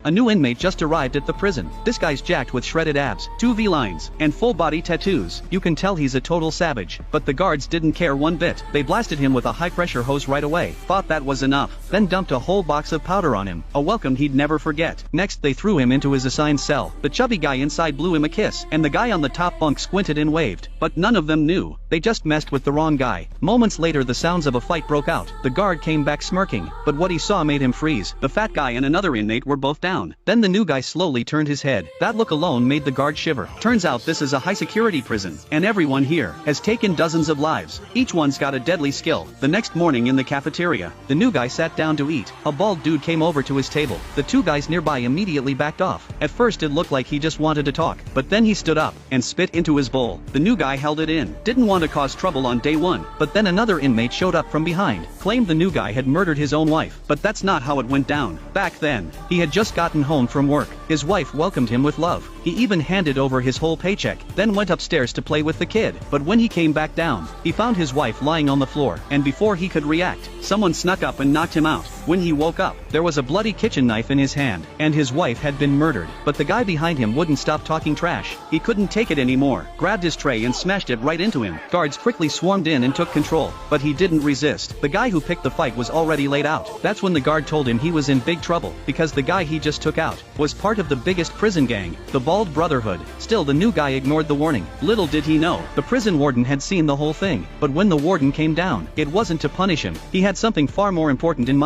A new inmate just arrived at the prison. This guy's jacked with shredded abs, 2 V-lines, and full-body tattoos. You can tell he's a total savage, but the guards didn't care one bit. They blasted him with a high-pressure hose right away, thought that was enough, then dumped a whole box of powder on him, a welcome he'd never forget. Next they threw him into his assigned cell. The chubby guy inside blew him a kiss, and the guy on the top bunk squinted and waved. But none of them knew. They just messed with the wrong guy. Moments later the sounds of a fight broke out. The guard came back smirking, but what he saw made him freeze. The fat guy and another inmate were both down. Then the new guy slowly turned his head. That look alone made the guard shiver. Turns out this is a high-security prison, and everyone here has taken dozens of lives. Each one's got a deadly skill. The next morning in the cafeteria, the new guy sat down to eat. A bald dude came over to his table. The 2 guys nearby immediately backed off. At first it looked like he just wanted to talk, but then he stood up and spit into his bowl. The new guy held it in. Didn't want to cause trouble on day 1, but then another inmate showed up from behind, claimed the new guy had murdered his own wife. But that's not how it went down. Back then, he had just gotten home from work. His wife welcomed him with love. He even handed over his whole paycheck, then went upstairs to play with the kid. But when he came back down, he found his wife lying on the floor, and before he could react, someone snuck up and knocked him out. When he woke up, there was a bloody kitchen knife in his hand, and his wife had been murdered. But the guy behind him wouldn't stop talking trash. He couldn't take it anymore, grabbed his tray and smashed it right into him. Guards quickly swarmed in and took control, but he didn't resist. The guy who picked the fight was already laid out. That's when the guard told him he was in big trouble, because the guy he just took out was part of the biggest prison gang, the Bald Brotherhood. Still, the new guy ignored the warning. Little did he know, the prison warden had seen the whole thing. But when the warden came down, it wasn't to punish him. He had something far more important in mind.